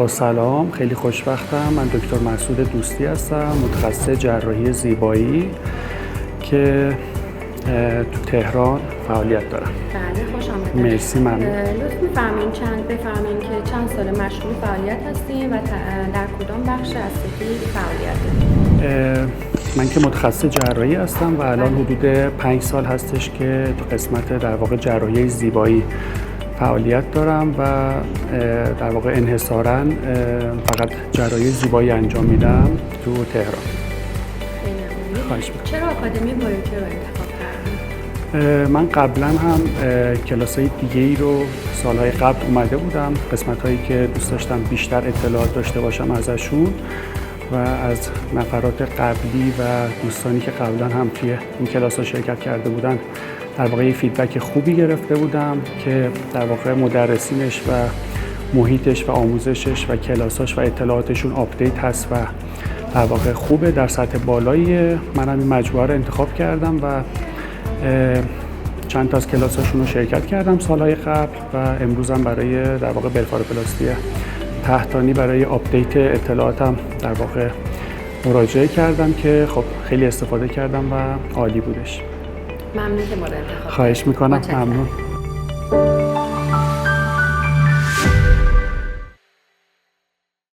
با سلام، خیلی خوشبختم. من دکتر مسعود دوستی هستم، متخصص جراحی زیبایی که تو تهران فعالیت دارم. بله، خوش آمدید. مرسی. ممنون. لطف بفرمایید که چند سال مشغول فعالیت هستین و در کدام بخش اسستیک فعالیت دارید؟ من که متخصص جراحی هستم و الان حدود 5 سال هستش که تو قسمت در واقع جراحی زیبایی فعالیت دارم و در واقع انحصاراً فقط جراحی زیبایی انجام میدم تو تهران. خواهش می‌کنم. چرا آکادمی بایوکر رو انتخاب کردید؟ من قبلا هم کلاس‌های دیگه‌ای رو سالهای قبل اومده بودم، قسمت‌هایی که دوست داشتم بیشتر اطلاعات داشته باشم ازشون و از نفرات قبلی و دوستانی که قبلا هم توی این کلاس‌ها شرکت کرده بودن در واقع فیدبک خوبی گرفته بودم که در واقع مدرسینش و محیطش و آموزشش و کلاساش و اطلاعاتشون آپدیت هست و در واقع خوبه، در سطح بالایی. منم این مجموعه رو انتخاب کردم و چند تا از کلاساشون رو شرکت کردم سالهای قبل و امروز هم برای در واقع بلفاروپلاستی تحتانی برای آپدیت اطلاعاتم در واقع مراجعه کردم که خب خیلی استفاده کردم و عالی بودش. ممنون که ما رو انتخاب کردید. خواهش میکنم. ممنون.